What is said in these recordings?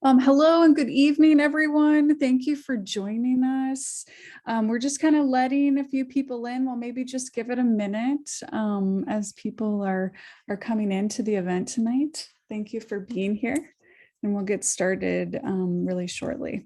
Hello and good evening, everyone. Thank you for joining us. We're just kind of letting a few people in. We'll maybe just give it a minute as people are coming into the event tonight. Thank you for being here, and we'll get started really shortly.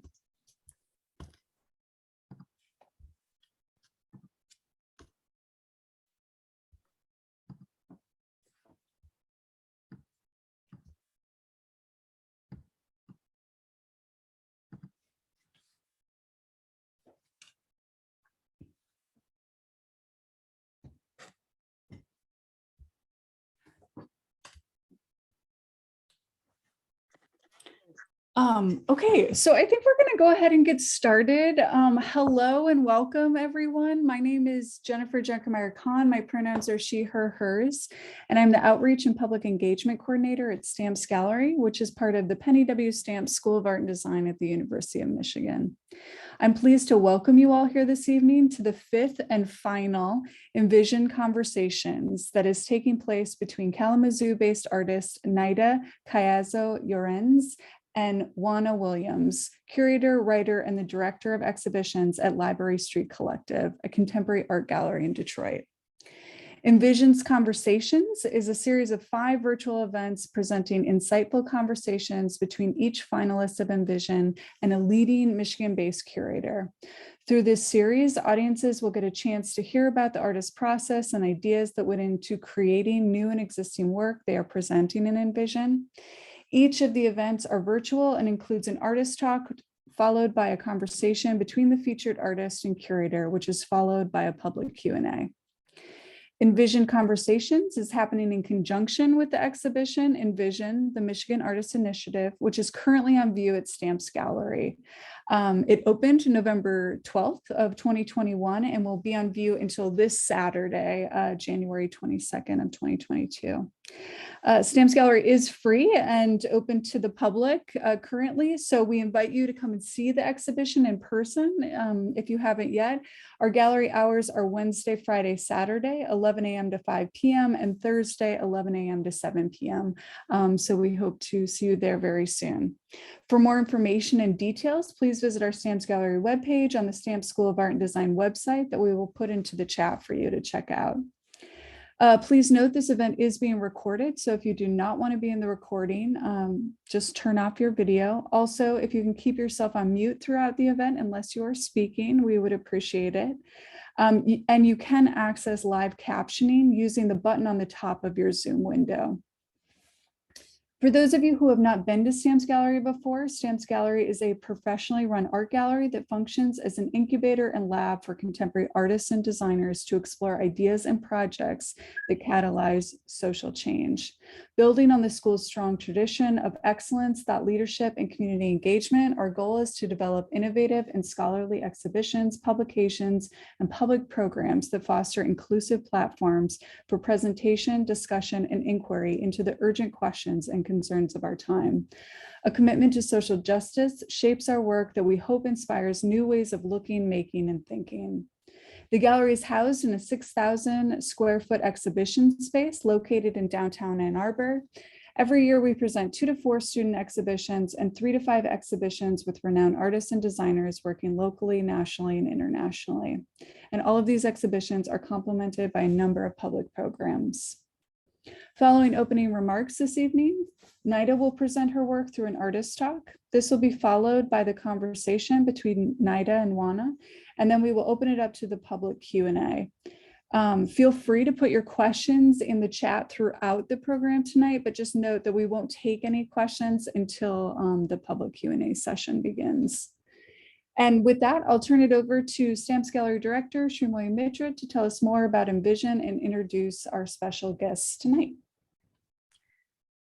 Okay, so I think we're going to go ahead and get started. Hello and welcome, everyone. My name is Jennifer Jenkemeyer-Kahn. My pronouns are she, her, hers, and I'm the Outreach and Public Engagement Coordinator at Stamps Gallery, which is part of the Penny W. Stamps School of Art and Design at the University of Michigan. I'm pleased to welcome you all here this evening to the fifth and final Envision Conversations that is taking place between Kalamazoo-based artist Nayda Collazo-Llorens and Juana Williams, curator, writer, and the director of exhibitions at Library Street Collective, a contemporary art gallery in Detroit. Envision's Conversations is a series of 5 virtual events presenting insightful conversations between each finalist of Envision and a leading Michigan-based curator. Through this series, audiences will get a chance to hear about the artist's process and ideas that went into creating new and existing work they are presenting in Envision. Each of the events are virtual and includes an artist talk followed by a conversation between the featured artist and curator, which is followed by a public Q&A. Envision Conversations is happening in conjunction with the exhibition Envision, the Michigan Artist Initiative, which is currently on view at Stamps Gallery. It opened November 12th of 2021 and will be on view until this Saturday, January 22nd of 2022. Stamps Gallery is free and open to the public currently, so we invite you to come and see the exhibition in person if you haven't yet. Our gallery hours are Wednesday, Friday, Saturday, 11 a.m. to 5 p.m. and Thursday, 11 a.m. to 7 p.m. So we hope to see you there very soon. For more information and details, please visit our Stamps Gallery webpage on the Stamps School of Art and Design website that we will put into the chat for you to check out. Please note this event is being recorded, so if you do not want to be in the recording, just turn off your video. Also, if you can keep yourself on mute throughout the event, unless you are speaking, we would appreciate it. And you can access live captioning using the button on the top of your Zoom window. For those of you who have not been to Stamps Gallery before, Stamps Gallery is a professionally run art gallery that functions as an incubator and lab for contemporary artists and designers to explore ideas and projects that catalyze social change. Building on the school's strong tradition of excellence, thought leadership, and community engagement, our goal is to develop innovative and scholarly exhibitions, publications, and public programs that foster inclusive platforms for presentation, discussion, and inquiry into the urgent questions and concerns of our time. A commitment to social justice shapes our work that we hope inspires new ways of looking, making, and thinking. The gallery is housed in a 6,000 square foot exhibition space located in downtown Ann Arbor. Every year we present 2 to 4 student exhibitions and 3 to 5 exhibitions with renowned artists and designers working locally, nationally, and internationally. And all of these exhibitions are complemented by a number of public programs. Following opening remarks this evening, Nayda will present her work through an artist talk. This will be followed by the conversation between Nayda and Juana, and then we will open it up to the public Q&A. Feel free to put your questions in the chat throughout the program tonight, but just note that we won't take any questions until the public Q&A session begins. And with that, I'll turn it over to Stamps Gallery Director Srimoy Mitra to tell us more about Envision and introduce our special guests tonight.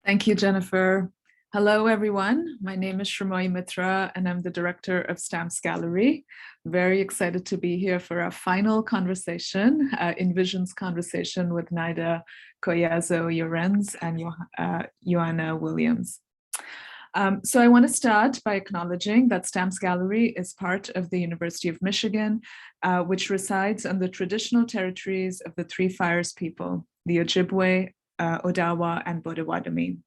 Thank you, Jennifer. Hello, everyone. My name is Srimoy Mitra, and I'm the director of Stamps Gallery. Very excited to be here for our final conversation, Envision's conversation with Nayda Collazo-Llorens and Joanna Williams. So I want to start by acknowledging that Stamps Gallery is part of the University of Michigan, which resides on the traditional territories of the Three Fires people, the Ojibwe, Odawa, and Potawatomi.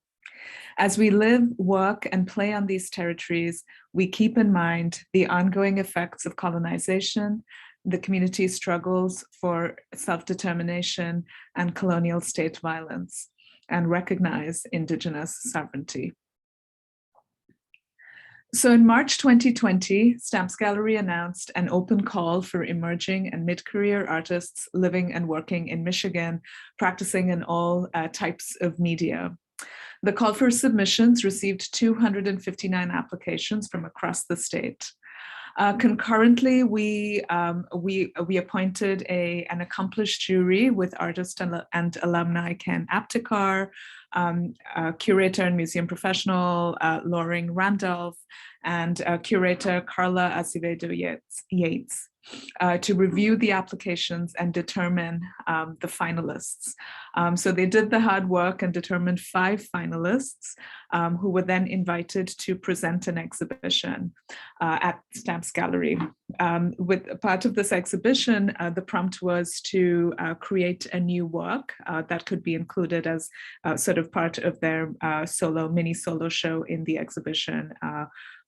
As we live, work, and play on these territories, we keep in mind the ongoing effects of colonization, the community's struggles for self-determination and colonial state violence, and recognize Indigenous sovereignty. So in March 2020, Stamps Gallery announced an open call for emerging and mid-career artists living and working in Michigan, practicing in all types of media. The call for submissions received 259 applications from across the state. Concurrently, we appointed an accomplished jury with artist and alumni Ken Aptekar, curator and museum professional Lauren Randolph, and curator Carla Acevedo Yates. To review the applications and determine the finalists. So they did the hard work and determined 5 finalists who were then invited to present an exhibition at Stamps Gallery. With part of this exhibition, the prompt was to create a new work that could be included as sort of part of their mini solo show in the exhibition,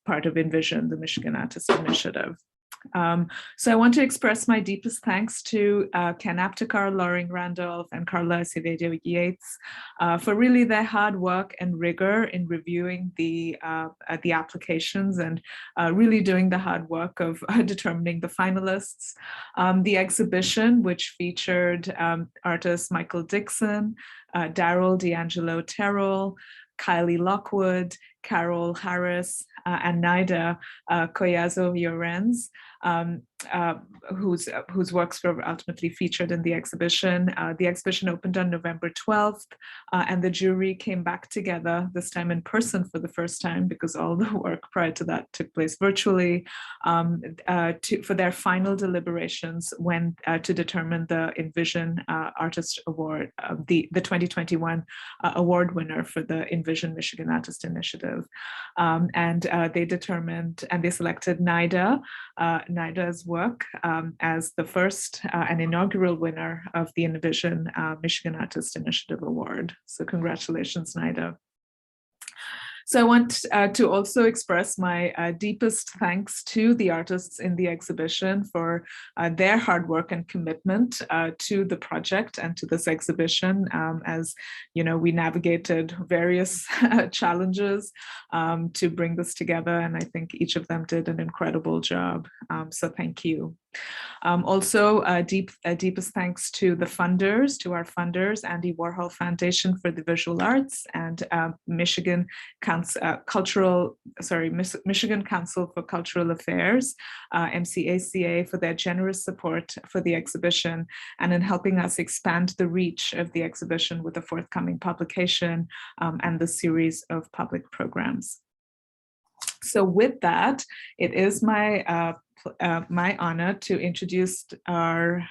part of Envision, the Michigan Artist Initiative. So I want to express my deepest thanks to Ken Aptekar, Lauren Randolph, and Carla Acevedo Yates for really their hard work and rigor in reviewing the applications and really doing the hard work of determining the finalists. The exhibition, which featured artists Michael Dixon, Daryl D'Angelo Terrell, Kylie Lockwood, Carol Harris, and Nayda Collazo-Llorens, whose works were ultimately featured in the exhibition. The exhibition opened on November 12th, and the jury came back together, this time in person for the first time, because all the work prior to that took place virtually, for their final deliberations when to determine the Envision Artist Award, the 2021 award winner for the Envision Michigan Artist Initiative. And they determined, and they selected Nayda's work as the first and inaugural winner of the Envision Michigan Artist Initiative Award. So congratulations, Nayda. So I want to also express my deepest thanks to the artists in the exhibition for their hard work and commitment to the project and to this exhibition. As you know, we navigated various challenges to bring this together, and I think each of them did an incredible job. So thank you. Also, deepest thanks to the funders, to our funders, Andy Warhol Foundation for the Visual Arts and Michigan Council for Cultural Affairs, MCACA, for their generous support for the exhibition and in helping us expand the reach of the exhibition with a forthcoming publication and the series of public programs. So with that, it is my honor to introduce our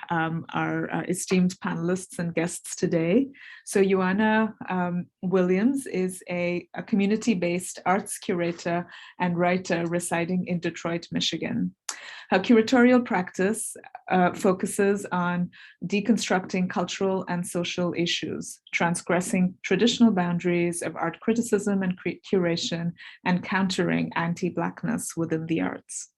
esteemed panelists and guests today. So Joanna Williams is a community-based arts curator and writer residing in Detroit, Michigan. Her curatorial practice focuses on deconstructing cultural and social issues, transgressing traditional boundaries of art criticism and curation, and countering anti-Blackness within the arts.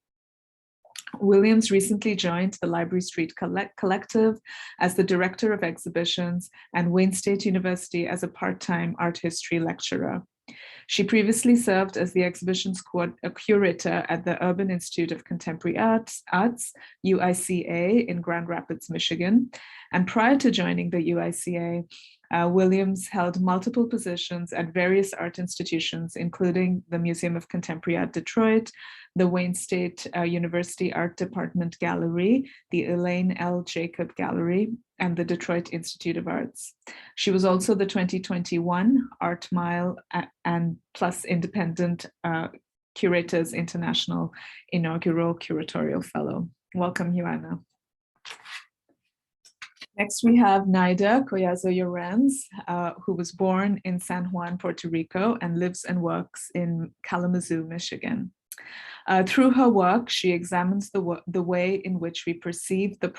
Williams recently joined the Library Street Collective as the director of exhibitions and Wayne State University as a part-time art history lecturer. She previously served as the exhibitions curator at the Urban Institute of Contemporary Arts, UICA, in Grand Rapids, Michigan. And prior to joining the UICA, Williams held multiple positions at various art institutions, including the Museum of Contemporary Art Detroit, the Wayne State University Art Department Gallery, the Elaine L. Jacob Gallery, and the Detroit Institute of Arts. She was also the 2021 Art Mile and Plus Independent Curators International Inaugural Curatorial Fellow. Welcome, Joanna. Next, we have Nayda Collazo-Llorens, who was born in San Juan, Puerto Rico, and lives and works in Kalamazoo, Michigan. Through her work, she examines the way in which we perceive and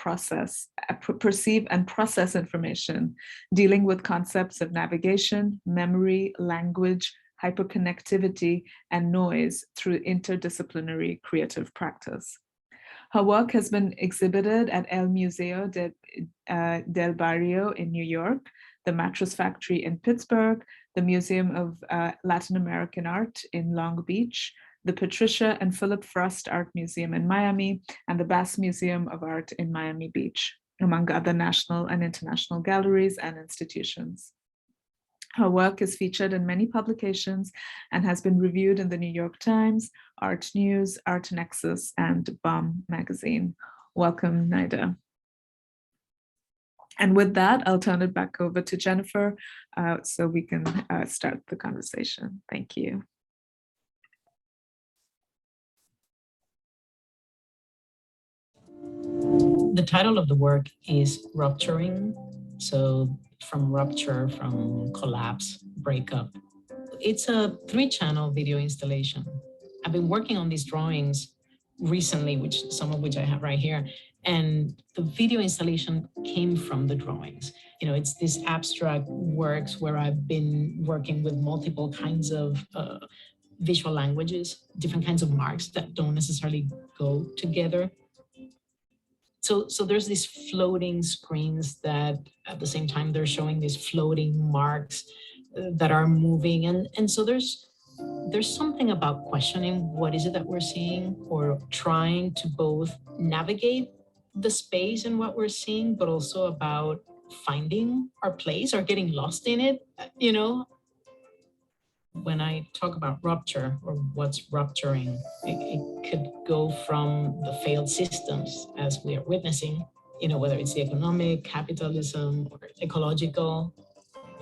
process information, dealing with concepts of navigation, memory, language, hyperconnectivity, and noise through interdisciplinary creative practice. Her work has been exhibited at El Museo del Barrio in New York, the Mattress Factory in Pittsburgh, the Museum of Latin American Art in Long Beach, the Patricia and Philip Frost Art Museum in Miami, and the Bass Museum of Art in Miami Beach, among other national and international galleries and institutions. Her work is featured in many publications and has been reviewed in the New York Times, Art News, Art Nexus, and BOM magazine. Welcome, Nayda. And with that, I'll turn it back over to Jennifer so we can start the conversation. Thank you. The title of the work is Rupturing. So from rupture, from collapse, breakup. It's a 3-channel video installation. I've been working on these drawings recently, some of which I have right here. And the video installation came from the drawings. You know, it's these abstract works where I've been working with multiple kinds of visual languages, different kinds of marks that don't necessarily go together. So there's these floating screens that at the same time they're showing these floating marks that are moving. And so there's something about questioning what is it that we're seeing, or trying to both navigate the space and what we're seeing, but also about finding our place or getting lost in it, you know? When I talk about rupture or what's rupturing, it could go from the failed systems as we are witnessing, you know, whether it's the economic, capitalism, or ecological,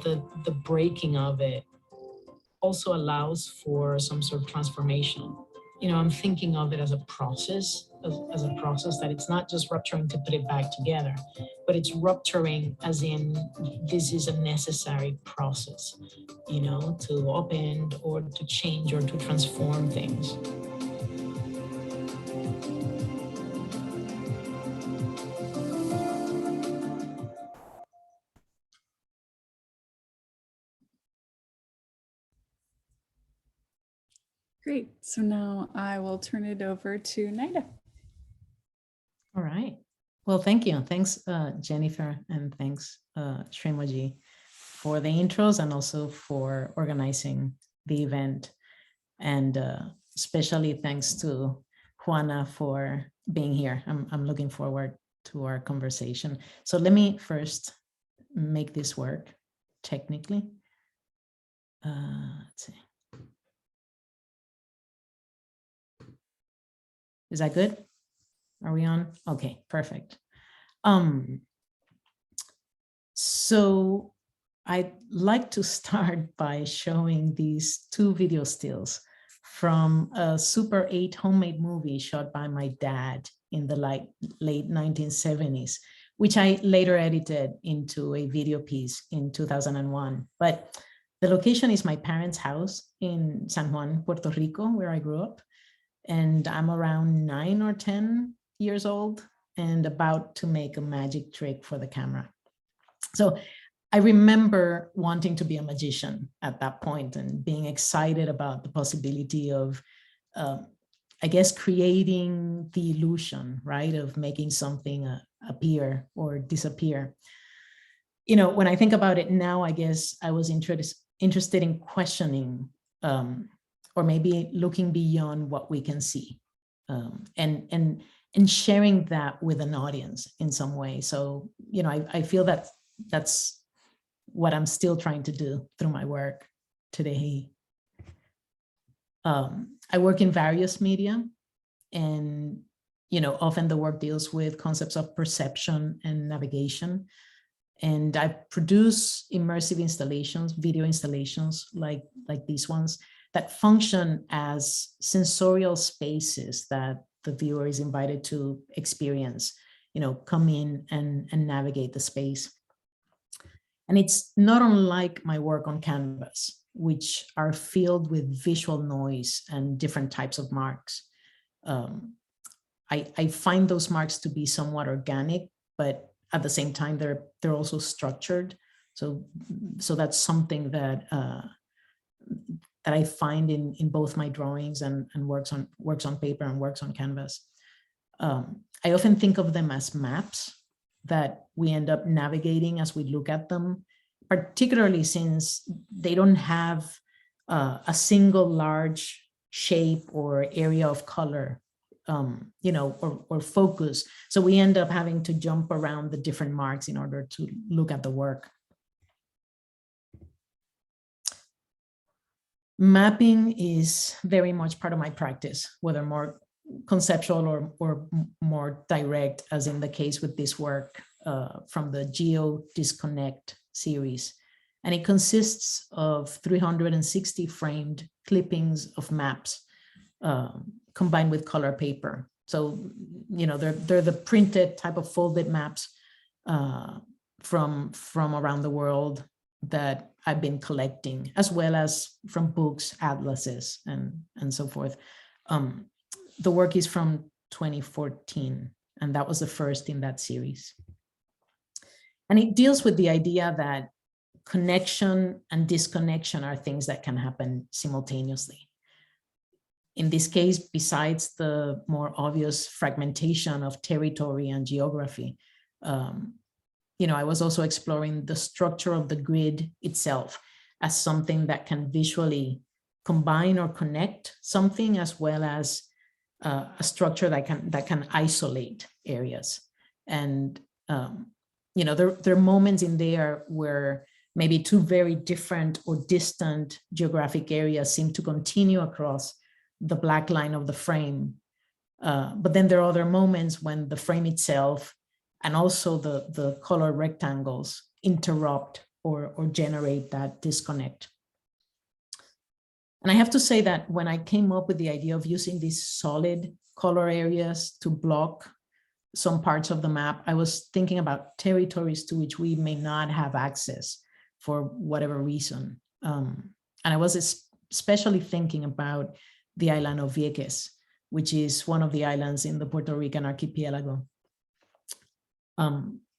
the breaking of it also allows for some sort of transformation. You know, I'm thinking of it as a process, as a process that it's not just rupturing to put it back together, but it's rupturing as in this is a necessary process, you know, to upend or to change or to transform things. Great. So now I will turn it over to Nayda. All right. Well, thank you. Thanks, Jennifer, and thanks, Srimoji, for the intros and also for organizing the event. And especially thanks to Juana for being here. I'm looking forward to our conversation. So let me first make this work technically. Let's see. Is that good? Are we on? Okay, perfect. So I'd like to start by showing these 2 video stills from a Super 8 homemade movie shot by my dad in the late 1970s, which I later edited into a video piece in 2001. But the location is my parents' house in San Juan, Puerto Rico, where I grew up. And I'm around 9 or 10 years old and about to make a magic trick for the camera. So I remember wanting to be a magician at that point and being excited about the possibility of, I guess, creating the illusion, right, of making something appear or disappear. You know, when I think about it now, I guess I was interested in questioning or maybe looking beyond what we can see, and sharing that with an audience in some way. So, you know, I feel that that's what I'm still trying to do through my work today. I work in various media, and, you know, often the work deals with concepts of perception and navigation. And I produce immersive installations, video installations like these ones, that function as sensorial spaces that the viewer is invited to experience, you know, come in and navigate the space. And it's not unlike my work on canvas, which are filled with visual noise and different types of marks. I find those marks to be somewhat organic, but at the same time, they're also structured. So that's something that that I find in both my drawings and works on paper and works on canvas. I often think of them as maps that we end up navigating as we look at them, particularly since they don't have a single large shape or area of color, or focus. So we end up having to jump around the different marks in order to look at the work. Mapping is very much part of my practice, whether more conceptual or more direct, as in the case with this work from the Geo Disconnect series. And it consists of 360 framed clippings of maps combined with color paper. So, they're the printed type of folded maps from around the world that I've been collecting, as well as from books, atlases, and so forth. The work is from 2014, and that was the first in that series. And it deals with the idea that connection and disconnection are things that can happen simultaneously. In this case, besides the more obvious fragmentation of territory and geography, I was also exploring the structure of the grid itself as something that can visually combine or connect something, as well as a structure that can isolate areas. And there are moments in there where maybe two very different or distant geographic areas seem to continue across the black line of the frame. But then there are other moments when the frame itself and also the color rectangles interrupt or generate that disconnect. And I have to say that when I came up with the idea of using these solid color areas to block some parts of the map, I was thinking about territories to which we may not have access for whatever reason. And I was especially thinking about the island of Vieques, which is one of the islands in the Puerto Rican archipelago.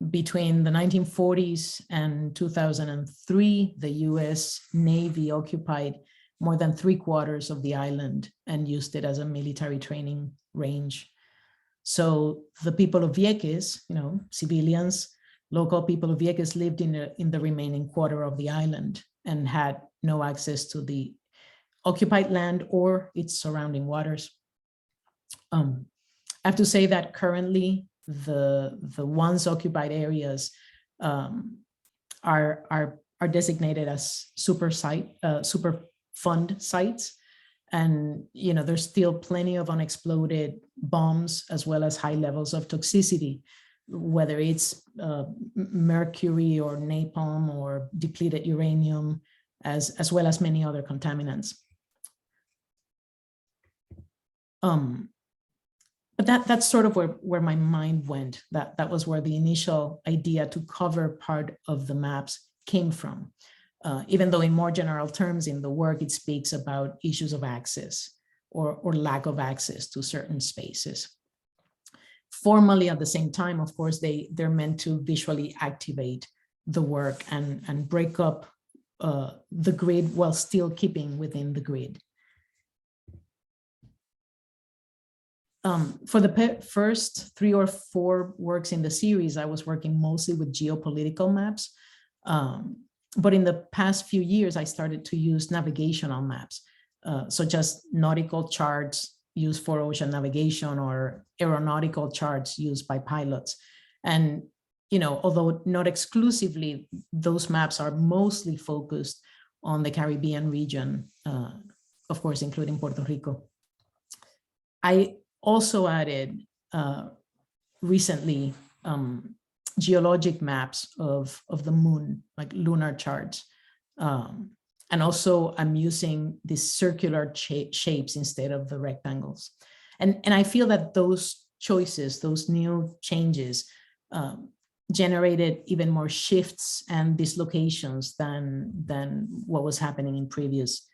Between the 1940s and 2003, the US Navy occupied more than 3/4 of the island and used it as a military training range. So the people of Vieques, civilians, local people of Vieques lived in the remaining quarter of the island and had no access to the occupied land or its surrounding waters. I have to say that currently the once occupied areas are designated as Superfund sites, and there's still plenty of unexploded bombs, as well as high levels of toxicity, whether it's mercury or napalm or depleted uranium, as well as many other contaminants. But that's sort of where my mind went. That was where the initial idea to cover part of the maps came from. Even though in more general terms in the work, it speaks about issues of access or lack of access to certain spaces. Formally, at the same time, of course, they're meant to visually activate the work and break up the grid while still keeping within the grid. For the first 3 or 4 works in the series, I was working mostly with geopolitical maps. But in the past few years, I started to use navigational maps, such as nautical charts used for ocean navigation or aeronautical charts used by pilots. And, although not exclusively, those maps are mostly focused on the Caribbean region, of course, including Puerto Rico. I also added recently geologic maps of the moon, like lunar charts. And also I'm using these circular shapes instead of the rectangles. And I feel that those choices, those new changes, generated even more shifts and dislocations than what was happening in previous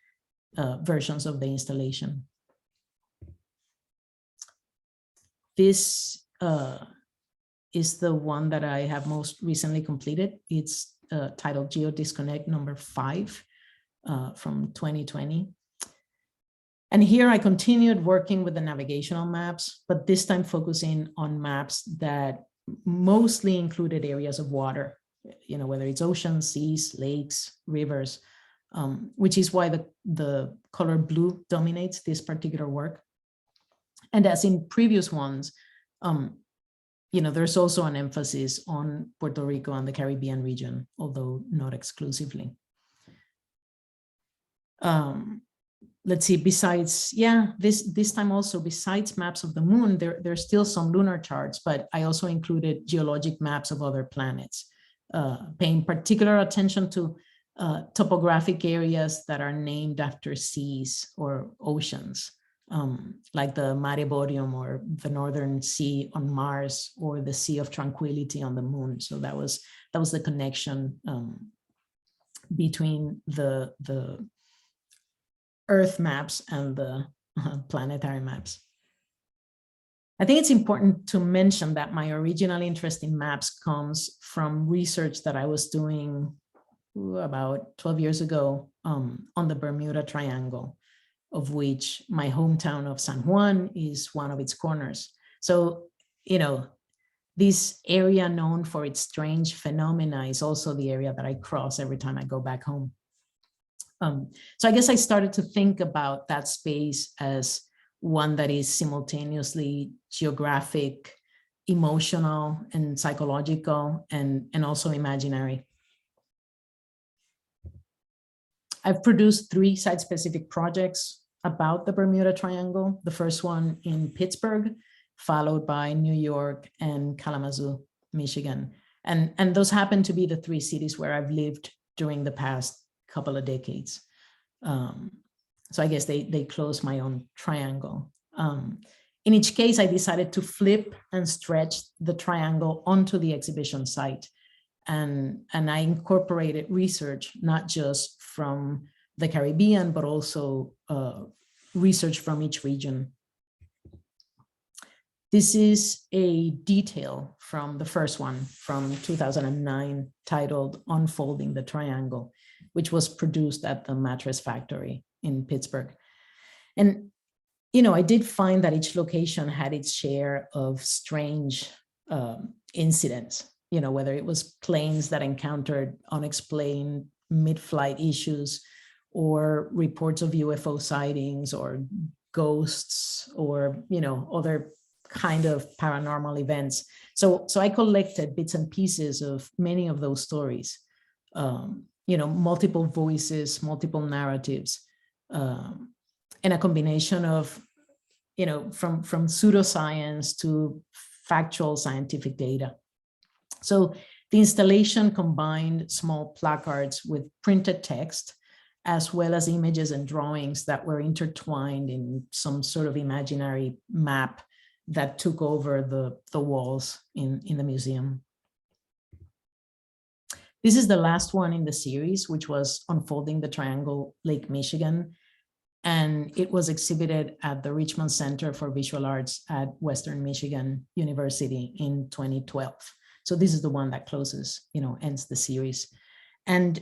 versions of the installation. this is the one that I have most recently completed. It's titled GeoDisconnect number 5 from 2020. And here I continued working with the navigational maps, but this time focusing on maps that mostly included areas of water, whether it's oceans, seas, lakes, rivers, which is why the color blue dominates this particular work. And as in previous ones, there's also an emphasis on Puerto Rico and the Caribbean region, although not exclusively. Let's see, besides, this time also, besides maps of the moon, there's still some lunar charts, but I also included geologic maps of other planets, paying particular attention to topographic areas that are named after seas or oceans, like the Mare Boreum or the Northern Sea on Mars or the Sea of Tranquility on the moon. So that was the connection between the Earth maps and the planetary maps. I think it's important to mention that my original interest in maps comes from research that I was doing about 12 years ago on the Bermuda Triangle, of which my hometown of San Juan is one of its corners. So, this area known for its strange phenomena is also the area that I cross every time I go back home. So I guess I started to think about that space as one that is simultaneously geographic, emotional, and psychological, and also imaginary. I've produced 3 site-specific projects about the Bermuda Triangle, the first one in Pittsburgh, followed by New York and Kalamazoo, Michigan. And those happen to be the 3 cities where I've lived during the past couple of decades. So I guess they close my own triangle. In each case, I decided to flip and stretch the triangle onto the exhibition site. And I incorporated research, not just from the Caribbean, but also research from each region. This is a detail from the first one from 2009 titled Unfolding the Triangle, which was produced at the Mattress Factory in Pittsburgh. And, I did find that each location had its share of strange incidents, whether it was planes that encountered unexplained mid-flight issues, or reports of UFO sightings, or ghosts, or, other kind of paranormal events. So I collected bits and pieces of many of those stories, multiple voices, multiple narratives, and a combination of, from pseudoscience to factual scientific data. So the installation combined small placards with printed text, as well as images and drawings that were intertwined in some sort of imaginary map that took over the walls in the museum. This is the last one in the series, which was Unfolding the Triangle, Lake Michigan. And it was exhibited at the Richmond Center for Visual Arts at Western Michigan University in 2012. So this is the one that closes, ends the series. And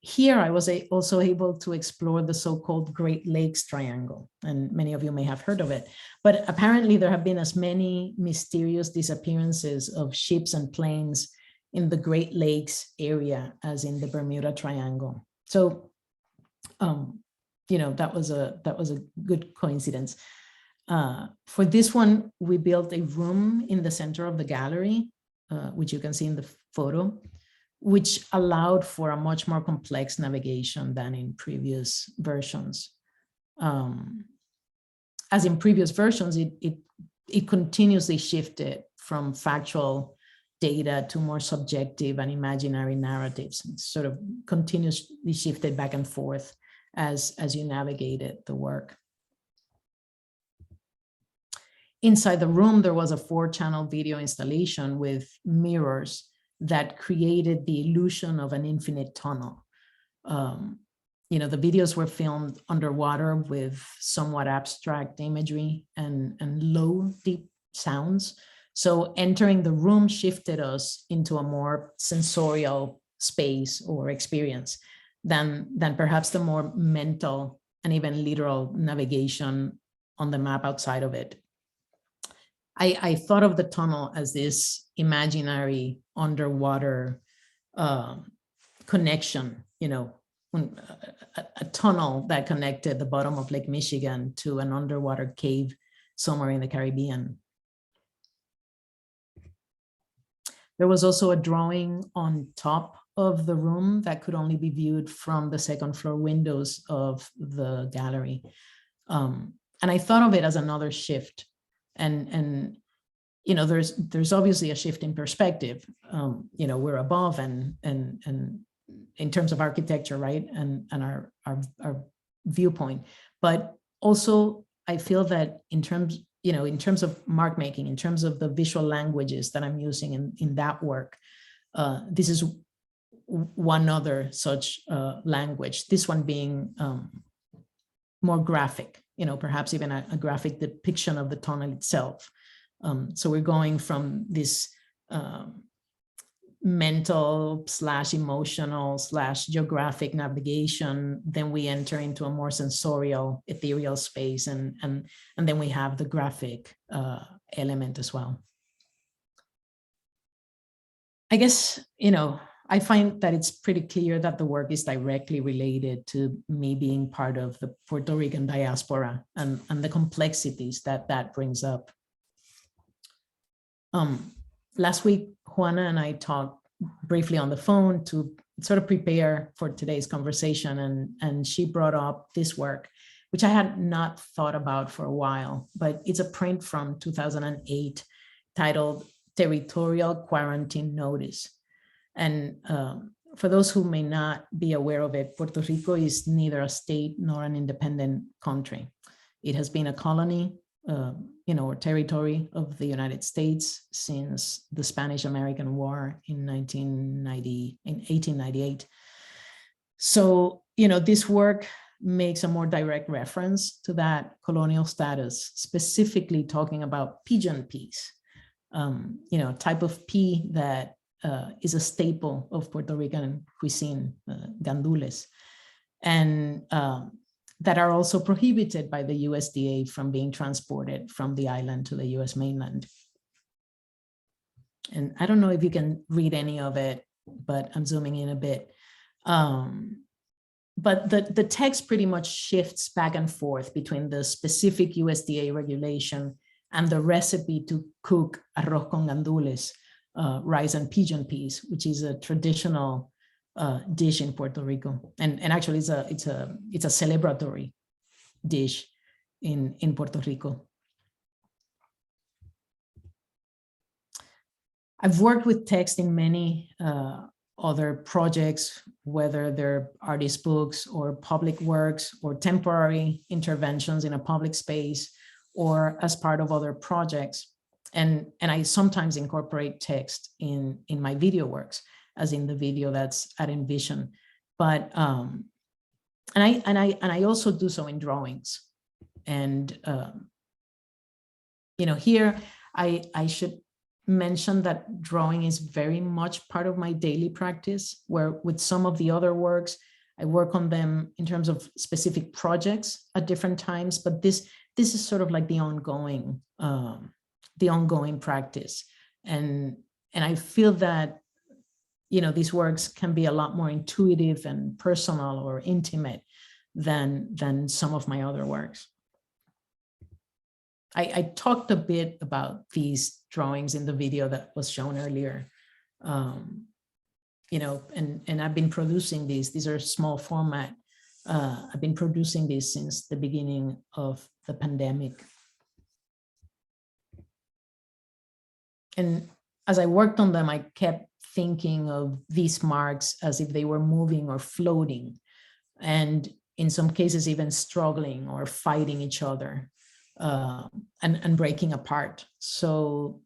here I was also able to explore the so-called Great Lakes Triangle, and many of you may have heard of it. But apparently there have been as many mysterious disappearances of ships and planes in the Great Lakes area as in the Bermuda Triangle. So, that was a good coincidence. For this one, we built a room in the center of the gallery, which you can see in the photo, which allowed for a much more complex navigation than in previous versions. As in previous versions, it continuously shifted from factual data to more subjective and imaginary narratives. It sort of continuously shifted back and forth as you navigated the work. Inside the room, there was a 4-channel video installation with mirrors that created the illusion of an infinite tunnel. the videos were filmed underwater with somewhat abstract imagery and low, deep sounds. So entering the room shifted us into a more sensorial space or experience than perhaps the more mental and even literal navigation on the map outside of it. I thought of the tunnel as this imaginary underwater connection, a tunnel that connected the bottom of Lake Michigan to an underwater cave somewhere in the Caribbean. There was also a drawing on top of the room that could only be viewed from the second floor windows of the gallery. And I thought of it as another shift. And there's obviously a shift in perspective. We're above and in terms of architecture, right? And our viewpoint. But also I feel that in terms of mark making, in terms of the visual languages that I'm using in that work, this is one other such language, this one being more graphic, perhaps even a graphic depiction of the tunnel itself. So we're going from this mental / emotional / geographic navigation, then we enter into a more sensorial, ethereal space, and then we have the graphic element as well. I guess, I find that it's pretty clear that the work is directly related to me being part of the Puerto Rican diaspora and the complexities that brings up. Last week, Juana and I talked briefly on the phone to sort of prepare for today's conversation, and she brought up this work, which I had not thought about for a while, but it's a print from 2008 titled Territorial Quarantine Notice. And for those who may not be aware of it, Puerto Rico is neither a state nor an independent country. It has been a colony, or territory of the United States since the Spanish-American War in 1898. So, this work makes a more direct reference to that colonial status, specifically talking about pigeon peas, type of pea that is a staple of Puerto Rican cuisine, gandules, and that are also prohibited by the USDA from being transported from the island to the US mainland. And I don't know if you can read any of it, but I'm zooming in a bit. But the text pretty much shifts back and forth between the specific USDA regulation and the recipe to cook arroz con gandules, rice and pigeon peas, which is a traditional dish in Puerto Rico, and actually it's a celebratory dish in Puerto Rico. I've worked with text in many other projects, whether they're artist books or public works or temporary interventions in a public space or as part of other projects, and I sometimes incorporate text in my video works, as in the video that's at Envision, but and I also do so in drawings, and here I should mention that drawing is very much part of my daily practice, where with some of the other works I work on them in terms of specific projects at different times, but this is sort of like the ongoing practice, and I feel that these works can be a lot more intuitive and personal or intimate than some of my other works. I talked a bit about these drawings in the video that was shown earlier, and I've been producing these. These are small format. I've been producing these since the beginning of the pandemic. And as I worked on them, I kept thinking of these marks as if they were moving or floating, and in some cases even struggling or fighting each other and breaking apart. So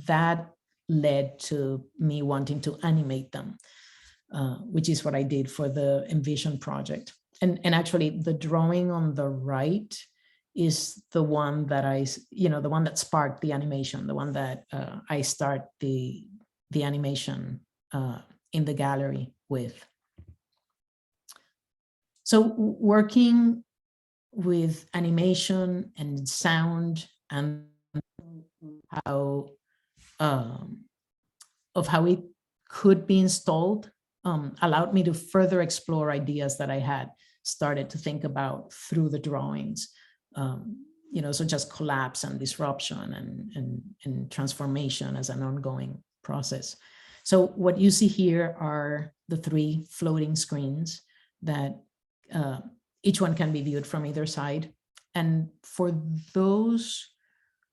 that led to me wanting to animate them, which is what I did for the Envision project. and actually the drawing on the right is the one that the one that sparked the animation, the one that I start the animation in the gallery with. So working with animation and sound and how it could be installed allowed me to further explore ideas that I had started to think about through the drawings, such as collapse and disruption and transformation as an ongoing process. So what you see here are the 3 floating screens that each one can be viewed from either side. And for those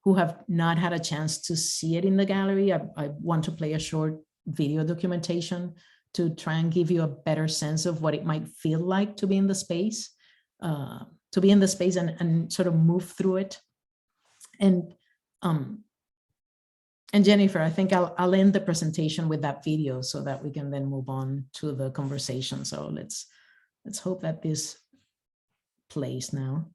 who have not had a chance to see it in the gallery, I want to play a short video documentation to try and give you a better sense of what it might feel like to be in the space, and sort of move through it. And Jennifer, I think I'll end the presentation with that video so that we can then move on to the conversation. So let's hope that this plays now.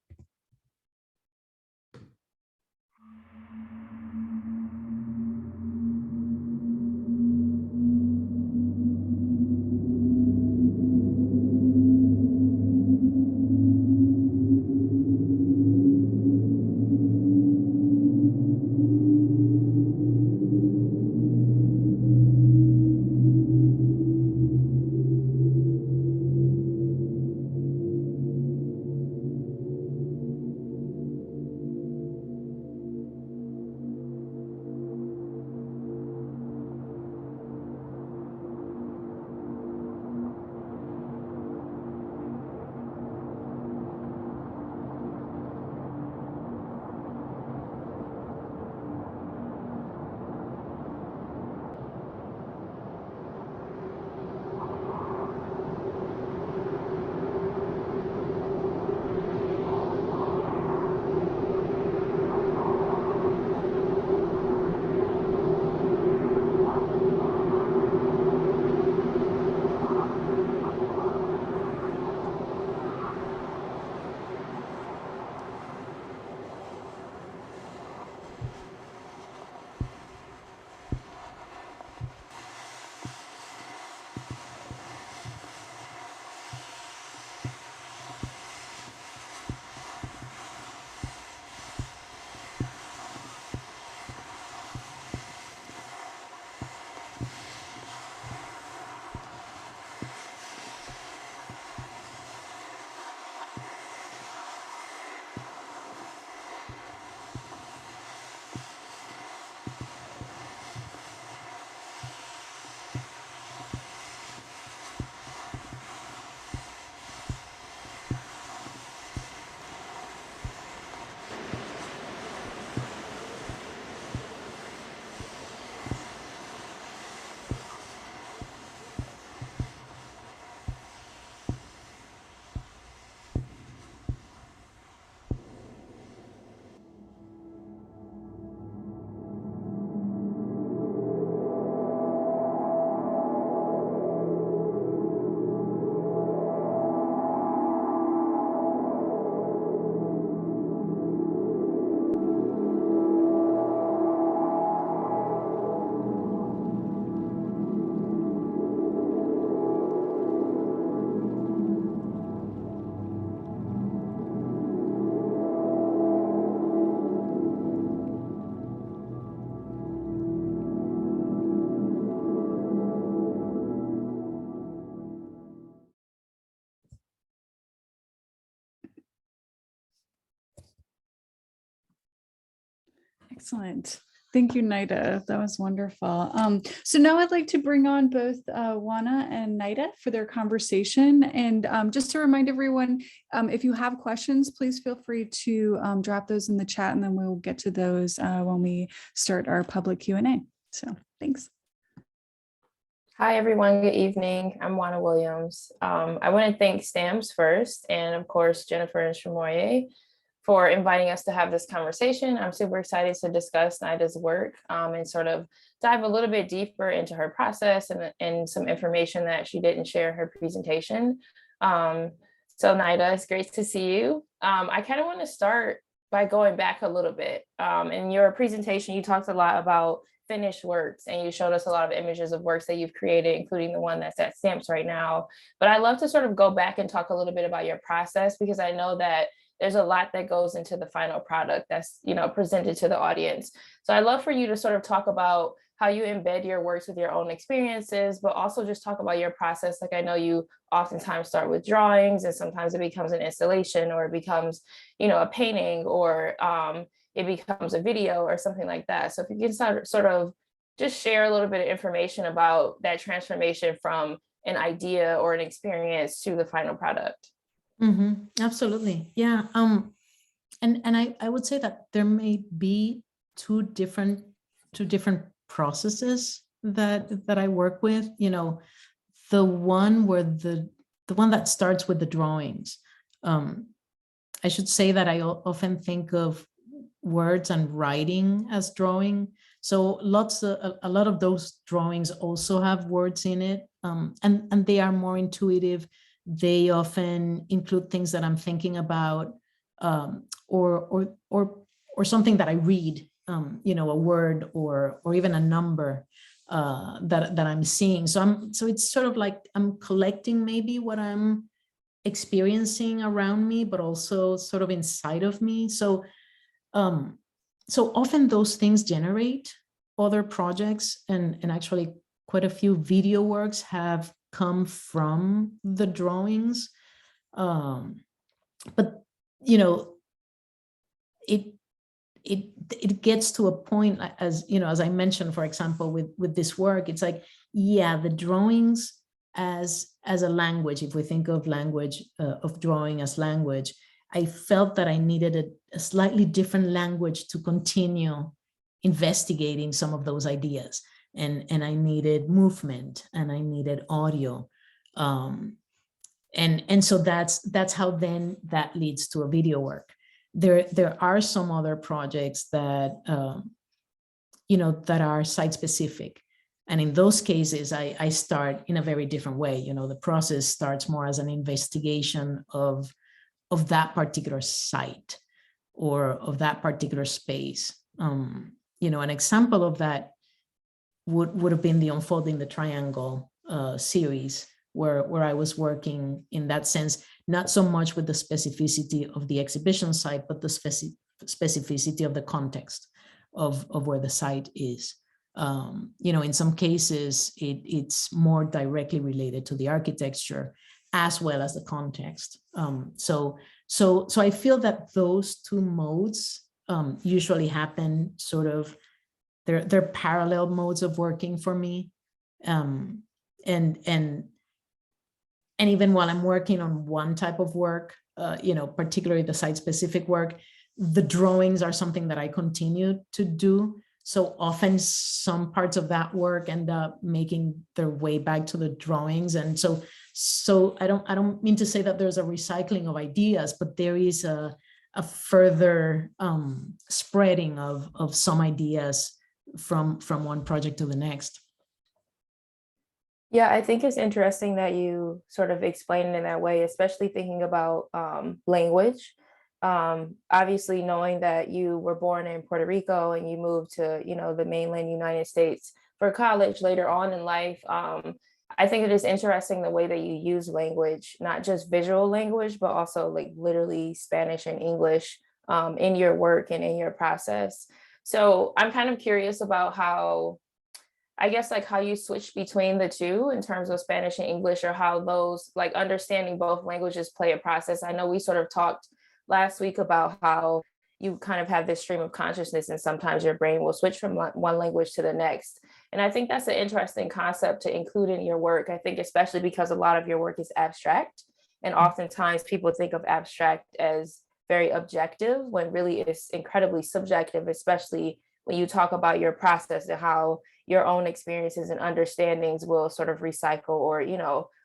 Excellent. Thank you, Nayda. That was wonderful. So now I'd like to bring on both Juana and Nayda for their conversation. And just to remind everyone, if you have questions, please feel free to drop those in the chat, and then we'll get to those when we start our public Q&A. So thanks. Hi, everyone. Good evening. I'm Juana Williams. I want to thank STAMS first, and of course, Jennifer and Shimoye for inviting us to have this conversation. I'm super excited to discuss Nayda's work and sort of dive a little bit deeper into her process and some information that she didn't share in her presentation. So Nayda, it's great to see you. I kind of want to start by going back a little bit. In your presentation, you talked a lot about finished works, and you showed us a lot of images of works that you've created, including the one that's at Stamps right now. But I'd love to sort of go back and talk a little bit about your process, because I know that there's a lot that goes into the final product that's, presented to the audience. So I'd love for you to sort of talk about how you embed your works with your own experiences, but also just talk about your process. Like, I know you oftentimes start with drawings, and sometimes it becomes an installation, or it becomes, a painting, or it becomes a video or something like that. So if you can sort of just share a little bit of information about that transformation from an idea or an experience to the final product. Absolutely. Yeah. And I would say that there may be two different processes that I work with. The one where the one that starts with the drawings. I should say that I often think of words and writing as drawing. So a lot of those drawings also have words in it, and they are more intuitive. They often include things that I'm thinking about, or something that I read, a word or even a number that I'm seeing. So it's sort of like I'm collecting maybe what I'm experiencing around me, but also sort of inside of me. So often those things generate other projects, and actually quite a few video works have come from the drawings. But it gets to a point, as I mentioned, for example, with this work, it's like, yeah, the drawings as a language, if we think of language, of drawing as language, I felt that I needed a slightly different language to continue investigating some of those ideas. And I needed movement, and I needed audio. And so that's how then that leads to a video work. There are some other projects that, that are site specific. And in those cases, I start in a very different way. The process starts more as an investigation of that particular site or of that particular space. An example of that would have been the Unfolding the Triangle series, where I was working in that sense, not so much with the specificity of the exhibition site, but the specificity of the context of where the site is. In some cases, it's more directly related to the architecture as well as the context. So I feel that those two modes usually happen sort of, they're parallel modes of working for me. And even while I'm working on one type of work, particularly the site-specific work, the drawings are something that I continue to do. So often some parts of that work end up making their way back to the drawings. And so I don't mean to say that there's a recycling of ideas, but there is a further spreading of some ideas from one project to the next. Yeah, I think it's interesting that you sort of explain it in that way, especially thinking about language. Obviously, knowing that you were born in Puerto Rico and you moved to, the mainland United States for college later on in life. I think it is interesting the way that you use language, not just visual language, but also like literally Spanish and English in your work and in your process. So I'm kind of curious about how you switch between the two in terms of Spanish and English, or how those, like, understanding both languages play a process. I know we sort of talked last week about how you kind of have this stream of consciousness, and sometimes your brain will switch from one language to the next. And I think that's an interesting concept to include in your work. I think especially because a lot of your work is abstract, and oftentimes people think of abstract as very objective, when really it's incredibly subjective, especially when you talk about your process and how your own experiences and understandings will sort of recycle or,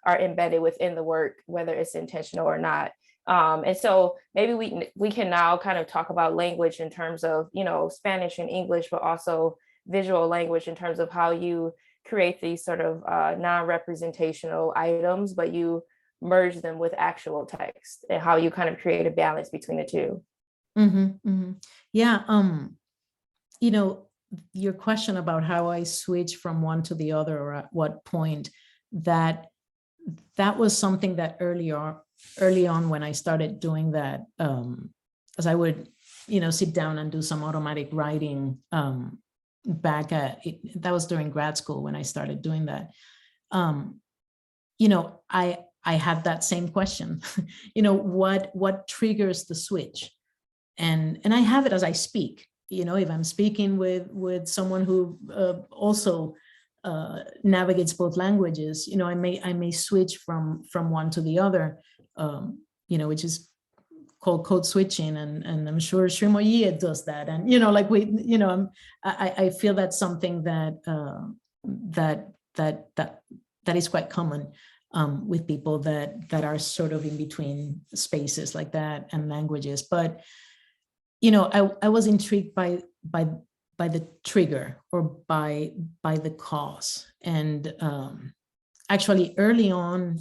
are embedded within the work, whether it's intentional or not. And so maybe we can now kind of talk about language in terms of, Spanish and English, but also visual language in terms of how you create these sort of non-representational items, but you merge them with actual text, and how you kind of create a balance between the two. Yeah. Your question about how I switch from one to the other, or at what point, that was something that early on when I started doing that, as I would, sit down and do some automatic writing, that was during grad school when I started doing that. I had that same question, what triggers the switch? And I have it as I speak. If I'm speaking with someone who also navigates both languages, I may switch from one to the other, which is called code switching, and I'm sure Srimoye does that. And I feel that's something that is quite common with people that are sort of in between spaces like that and languages. But I was intrigued by the trigger, or by the cause. And actually early on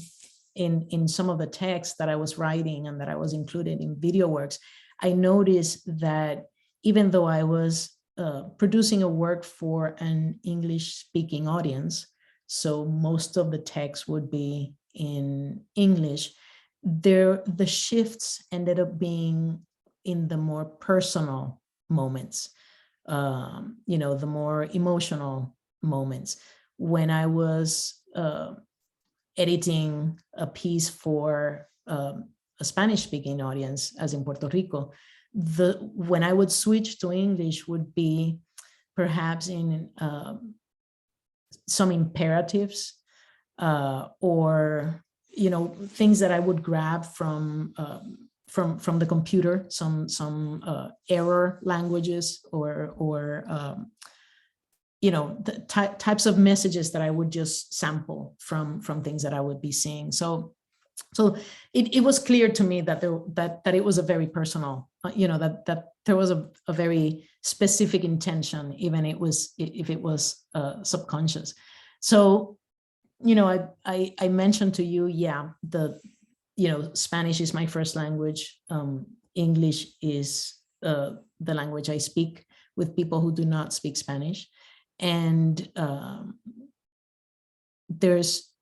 in some of the texts that I was writing and that I was included in video works, I noticed that even though I was producing a work for an English speaking audience, so most of the text would be in English, the shifts ended up being in the more personal moments, the more emotional moments. When I was editing a piece for a Spanish-speaking audience, as in Puerto Rico, when I would switch to English would be perhaps in some imperatives, or things that I would grab from the computer, some error languages, or the types of messages that I would just sample from things that I would be seeing. So it was clear to me that that it was a very personal, that there was a very specific intention, even if it was subconscious. So I mentioned to you, Spanish is my first language. English is the language I speak with people who do not speak Spanish. And there's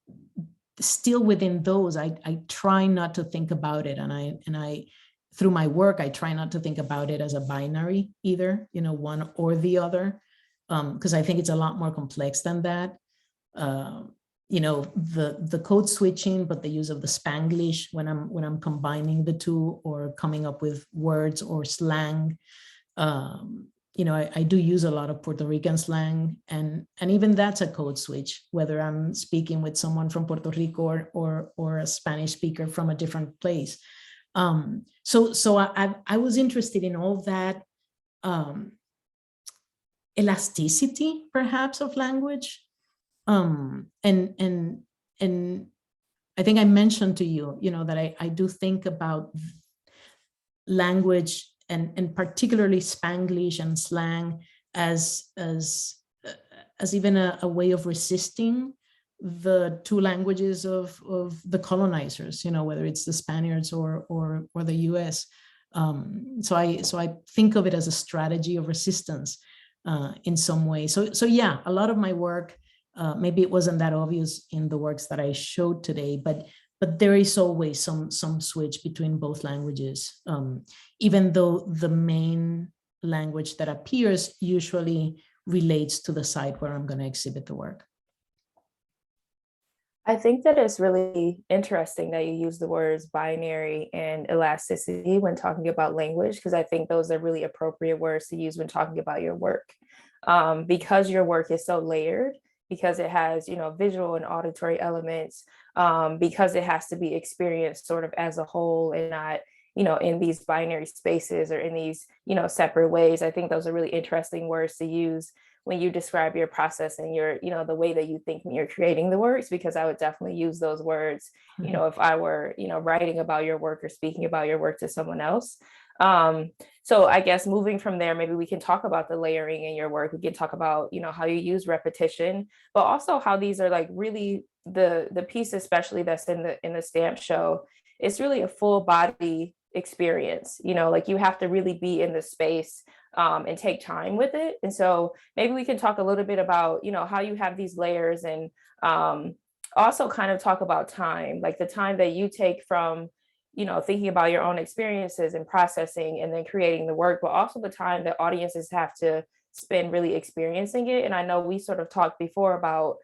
still within those, I try not to think about it. And I through my work, I try not to think about it as a binary either, one or the other, because I think it's a lot more complex than that. The code switching, but the use of the Spanglish when I'm combining the two, or coming up with words or slang. I do use a lot of Puerto Rican slang, and even that's a code switch, whether I'm speaking with someone from Puerto Rico or a Spanish speaker from a different place. So I was interested in all that elasticity, perhaps, of language. And I think I mentioned to you, that I do think about language, and particularly Spanglish and slang as even a way of resisting the two languages of the colonizers, whether it's the Spaniards or the US. So I think of it as a strategy of resistance in some way. So yeah, a lot of my work, maybe it wasn't that obvious in the works that I showed today, but there is always some switch between both languages, even though the main language that appears usually relates to the site where I'm going to exhibit the work. I think that it's really interesting that you use the words binary and elasticity when talking about language, because I think those are really appropriate words to use when talking about your work, because your work is so layered, because it has, visual and auditory elements, because it has to be experienced sort of as a whole and not, in these binary spaces or in these, separate ways. I think those are really interesting words to use when you describe your process and your, the way that you think when you're creating the works, because I would definitely use those words, if I were, writing about your work or speaking about your work to someone else. So I guess moving from there, maybe we can talk about the layering in your work. We can talk about, how you use repetition, but also how these are like really the piece, especially that's in the stamp show, it's really a full body experience. You know, like you have to really be in the space and take time with it. And so maybe we can talk a little bit about, you know, how you have these layers, and also kind of talk about time, like the time that you take from, you know, thinking about your own experiences and processing and then creating the work, but also the time that audiences have to spend really experiencing it. And I know we sort of talked before about,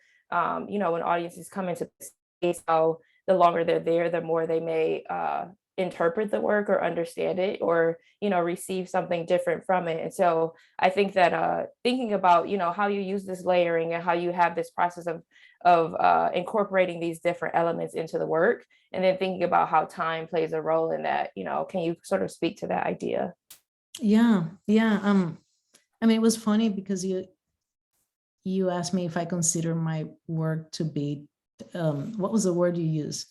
you know, when audiences come into the space, how the longer they're there, the more they may interpret the work or understand it, or, you know, receive something different from it. And so I think that thinking about, you know, how you use this layering and how you have this process of incorporating these different elements into the work, and then thinking about how time plays a role in that, you know, can you sort of speak to that idea? Yeah. I mean, it was funny because you asked me if I consider my work to be, what was the word you used?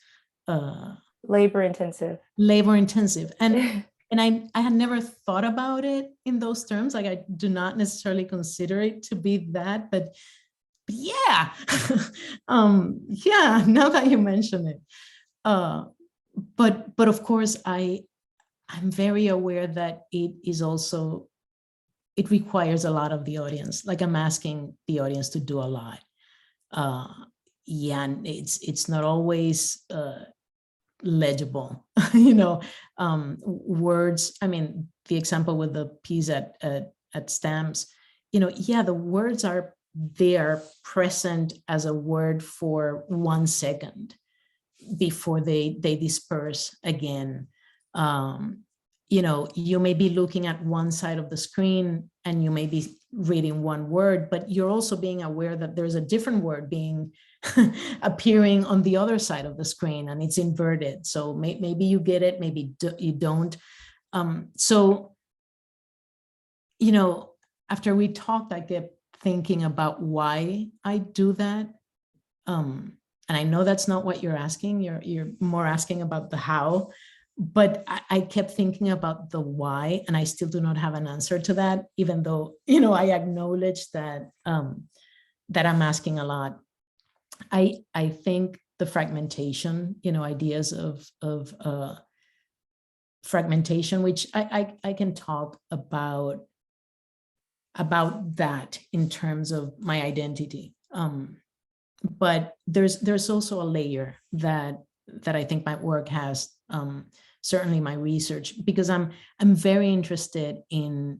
Labor intensive. Labor intensive. And I had never thought about it in those terms. Like, I do not necessarily consider it to be that, but yeah. Yeah, now that you mention it. But of course, I'm very aware that it requires a lot of the audience. Like, I'm asking the audience to do a lot. Yeah, and it's not always legible, you know, words. I mean, the example with the piece at Stamps, you know, yeah, the words are there, present as a word for 1 second before they disperse again. You know, you may be looking at one side of the screen and you may be reading one word, but you're also being aware that there's a different word being appearing on the other side of the screen, and it's inverted. So maybe you get it, maybe you don't. So, you know, after we talked, I kept thinking about why I do that. And I know that's not what you're asking. You're more asking about the how. But I kept thinking about the why, and I still do not have an answer to that, even though, you know, I acknowledge that that I'm asking a lot. I think the fragmentation, you know, ideas of fragmentation, which I can talk about that in terms of my identity. But there's also a layer that I think my work has. Certainly my research, because I'm very interested in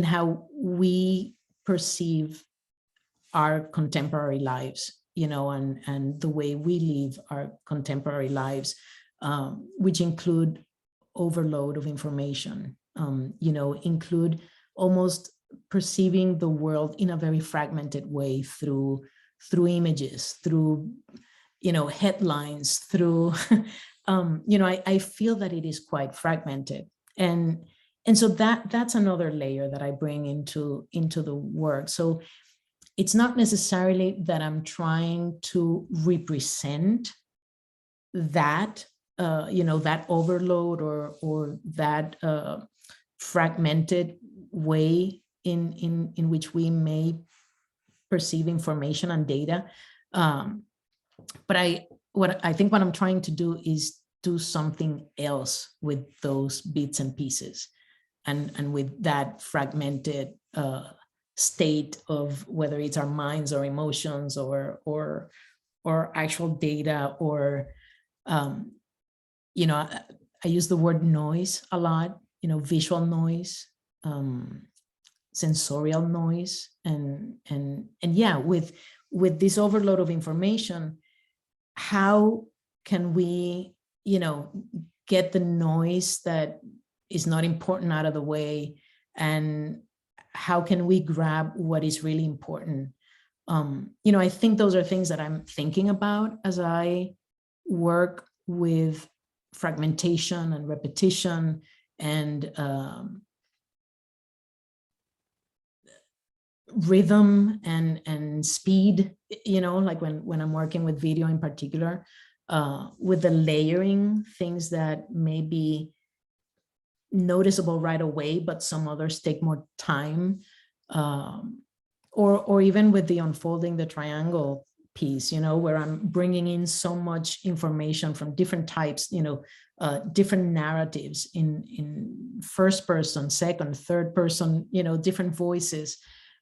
how we perceive our contemporary lives, you know, and the way we live our contemporary lives, which include overload of information, you know, include almost perceiving the world in a very fragmented way through images, through, you know, headlines, through you know, I feel that it is quite fragmented, and so that's another layer that I bring into the work. So it's not necessarily that I'm trying to represent that, you know, that overload or that fragmented way in which we may perceive information and data, but what I'm trying to do is do something else with those bits and pieces, and with that fragmented state of whether it's our minds or emotions or actual data, or you know, I use the word noise a lot, you know, visual noise, sensorial noise, and yeah, with this overload of information, how can we, you know, get the noise that is not important out of the way, and how can we grab what is really important? You know, I think those are things that I'm thinking about as I work with fragmentation and repetition and rhythm and speed, you know, like when I'm working with video in particular, with the layering, things that may be noticeable right away, but some others take more time, or even with the unfolding the triangle piece, where I'm bringing in so much information from different types, different narratives in first person, second, third person, different voices.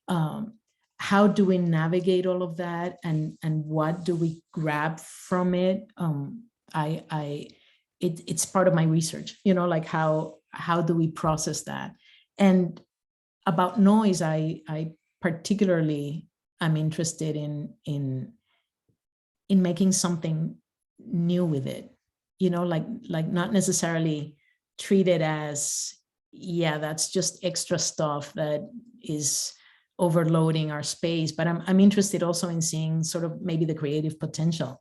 How do we navigate all of that, and what do we grab from it? It's part of my research, like how do we process that? And about noise, I particularly am interested in making something new with it, like not necessarily treat it as, yeah, that's just extra stuff that is overloading our space. But I'm interested also in seeing sort of maybe the creative potential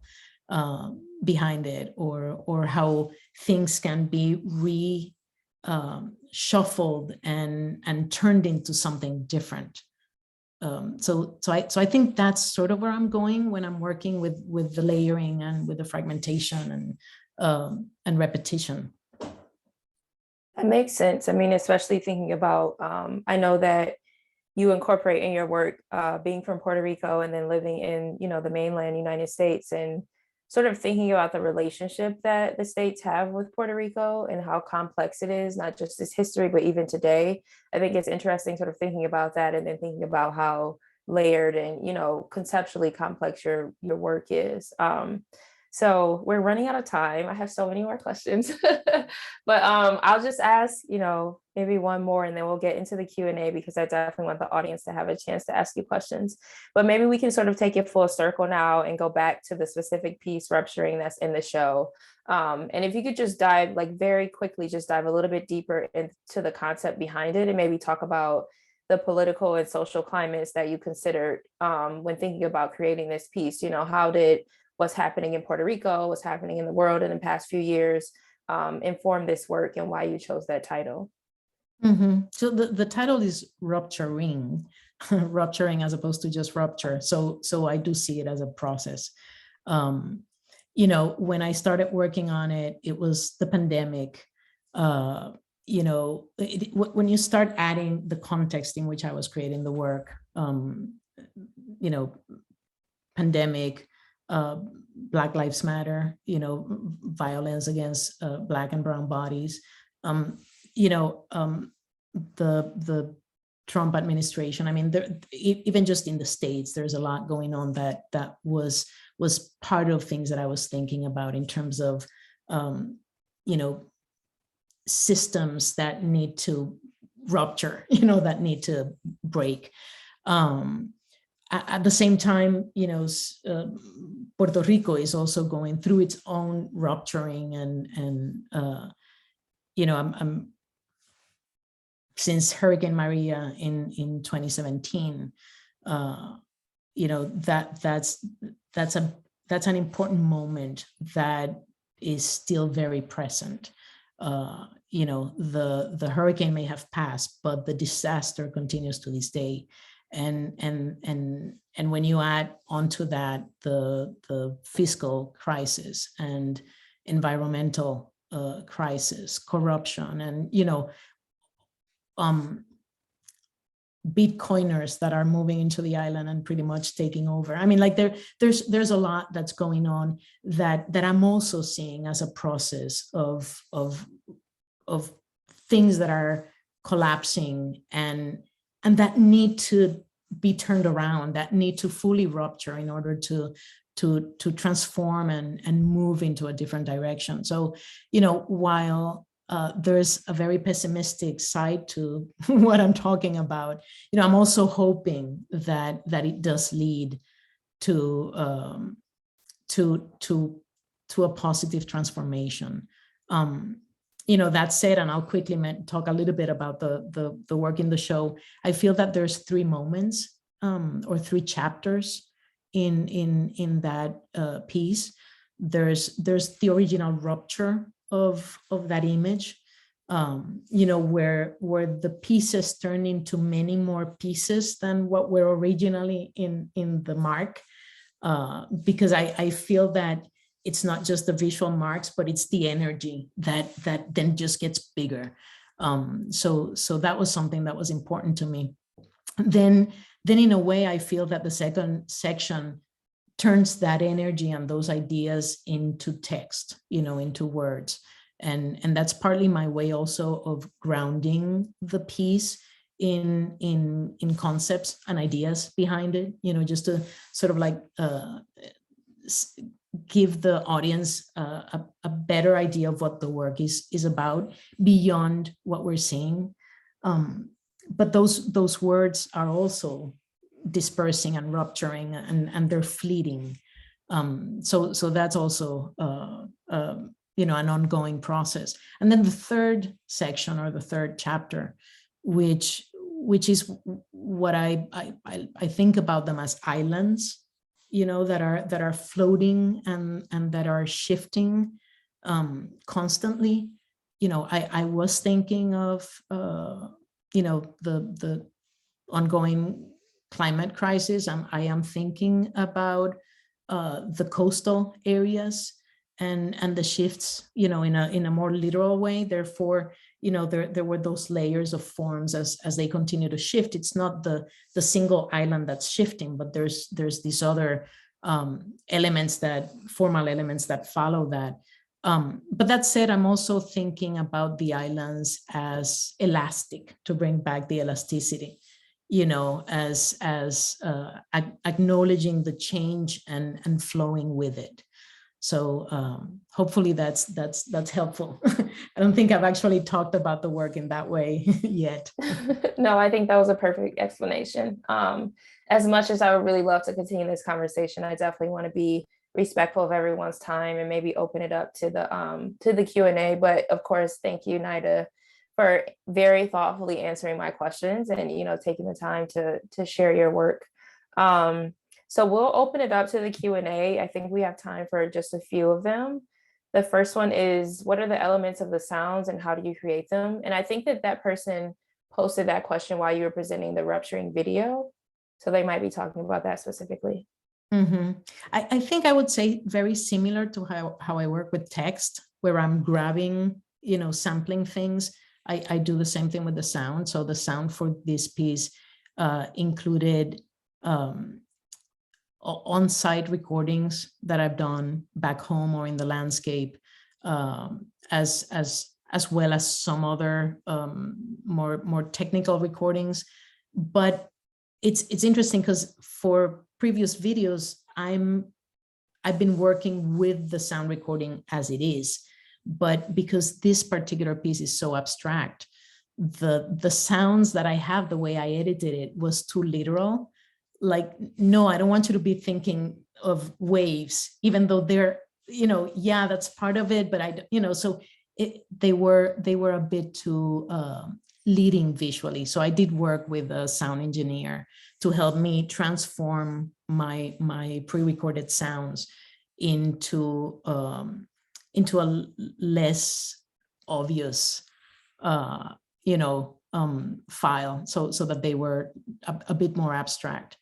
behind it, or how things can be shuffled and turned into something different. So I think that's sort of where I'm going when I'm working with the layering and with the fragmentation and repetition. That makes sense. I mean, especially thinking about, I know that you incorporate in your work being from Puerto Rico and then living in, the mainland United States, and sort of thinking about the relationship that the states have with Puerto Rico and how complex it is, not just its history, but even today. I think it's interesting sort of thinking about that, and then thinking about how layered and, conceptually complex your work is. So we're running out of time. I have so many more questions, but I'll just ask, maybe one more, and then we'll get into the Q&A, because I definitely want the audience to have a chance to ask you questions. But maybe we can sort of take it full circle now and go back to the specific piece, Rupturing, that's in the show. And if you could just dive, like very quickly, just dive a little bit deeper into the concept behind it, and maybe talk about the political and social climates that you considered when thinking about creating this piece. How did what's happening in Puerto Rico, what's happening in the world in the past few years inform this work, and why you chose that title? Mm-hmm. So the title is Rupturing, rupturing as opposed to just rupture. So I do see it as a process. When I started working on it, it was the pandemic. When you start adding the context in which I was creating the work, pandemic, Black Lives Matter, violence against Black and brown bodies, the Trump administration. I mean, even just in the States, there's a lot going on that was part of things that I was thinking about in terms of, systems that need to rupture, that need to break. At the same time, Puerto Rico is also going through its own rupturing, and I'm since Hurricane Maria in 2017, that's an important moment that is still very present. The hurricane may have passed, but the disaster continues to this day. And when you add onto that the fiscal crisis and environmental crisis, corruption, and Bitcoiners that are moving into the island and pretty much taking over. I mean, like there's a lot that's going on that I'm also seeing as a process of things that are collapsing and that need to be turned around, that need to fully rupture in order to transform and move into a different direction. So, while there's a very pessimistic side to what I'm talking about, I'm also hoping that it does lead to a positive transformation. That said, and I'll quickly talk a little bit about the work in the show. I feel that there's 3 moments or 3 chapters in that piece. There's the original rupture of that image, where the pieces turn into many more pieces than what were originally in the mark, because I feel that it's not just the visual marks, but it's the energy that then just gets bigger. So that was something that was important to me. Then in a way, I feel that the second section turns that energy and those ideas into text, into words. And that's partly my way also of grounding the piece in concepts and ideas behind it, just to sort of like give the audience a better idea of what the work is about beyond what we're seeing. But those words are also dispersing and rupturing, and they're fleeting. So that's also an ongoing process. And then the third section, or the third chapter, which is what I think about them as islands, that are floating and that are shifting constantly. I was thinking of the ongoing climate crisis. I am thinking about the coastal areas and the shifts, in a more literal way. Therefore, there were those layers of forms as they continue to shift. It's not the single island that's shifting, but there's these other formal elements that follow that. But that said, I'm also thinking about the islands as elastic, to bring back the elasticity, as acknowledging the change and flowing with it. So hopefully that's helpful. I don't think I've actually talked about the work in that way yet. No, I think that was a perfect explanation. As much as I would really love to continue this conversation, I definitely want to be respectful of everyone's time and maybe open it up to the Q&A. But of course, thank you, Nayda, for very thoughtfully answering my questions and taking the time to share your work. So we'll open it up to the Q&A. I think we have time for just a few of them. The first one is, what are the elements of the sounds and how do you create them? And I think that person posted that question while you were presenting the rupturing video. So they might be talking about that specifically. Mm-hmm. I think I would say very similar to how I work with text, where I'm grabbing, sampling things. I do the same thing with the sound. So the sound for this piece included on-site recordings that I've done back home or in the landscape, as well as some other more technical recordings. But it's interesting because for previous videos, I've been working with the sound recording as it is, but because this particular piece is so abstract, the sounds that I have, the way I edited it was too literal. Like, no, I don't want you to be thinking of waves, even though they're, yeah, that's part of it, but so they were a bit too leading visually. So I did work with a sound engineer to help me transform my pre-recorded sounds into a less obvious, file, so that they were a bit more abstract.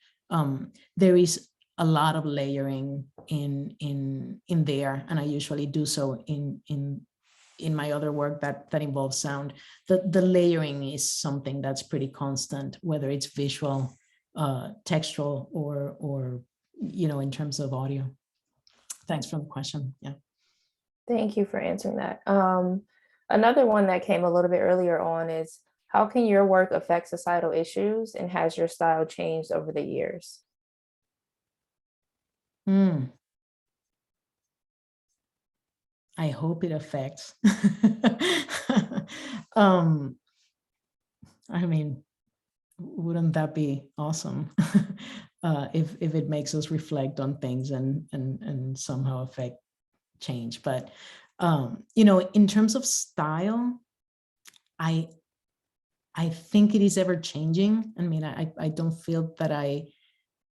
There is a lot of layering in there, and I usually do so in my other work that involves sound. The layering is something that's pretty constant, whether it's visual, textual, or in terms of audio. Thanks for the question. Yeah. Thank you for answering that. Another one that came a little bit earlier on is, how can your work affect societal issues, and has your style changed over the years? I hope it affects. I mean, wouldn't that be awesome if it makes us reflect on things and somehow affect change? But in terms of style, I think it is ever changing. I mean, I don't feel that I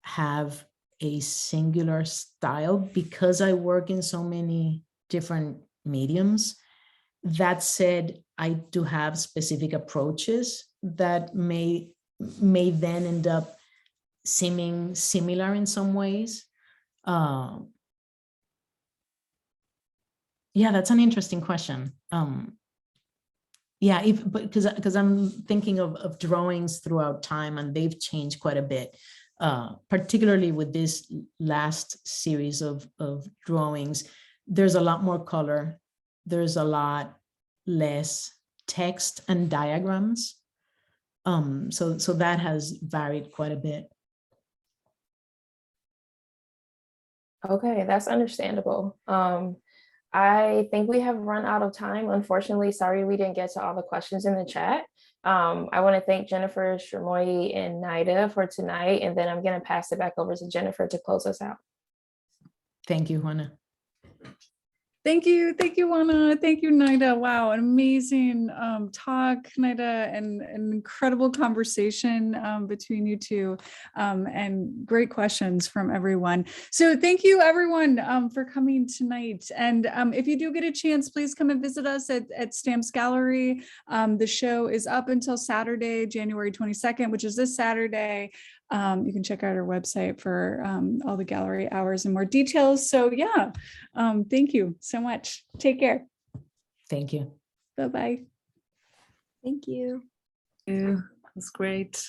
have a singular style because I work in so many different mediums. That said, I do have specific approaches that may then end up seeming similar in some ways. Yeah, that's an interesting question. Yeah, because I'm thinking of drawings throughout time, and they've changed quite a bit. particularly with this last series of drawings, there's a lot more color. There's a lot less text and diagrams. So that has varied quite a bit. Okay, that's understandable. I think we have run out of time. Unfortunately, sorry we didn't get to all the questions in the chat. I want to thank Jennifer, Shrimoyi, and Nayda for tonight, and then I'm going to pass it back over to Jennifer to close us out. Thank you, Juana. Thank you, Juana. Thank you, Nayda. Wow, an amazing talk, Nayda, and an incredible conversation between you two, and great questions from everyone. So thank you, everyone, for coming tonight. And if you do get a chance, please come and visit us at Stamps Gallery. The show is up until Saturday, January 22nd, which is this Saturday. You can check out our website for all the gallery hours and more details. So yeah, thank you so much. Take care. Thank you. Bye-bye. Thank you. Yeah, it was great.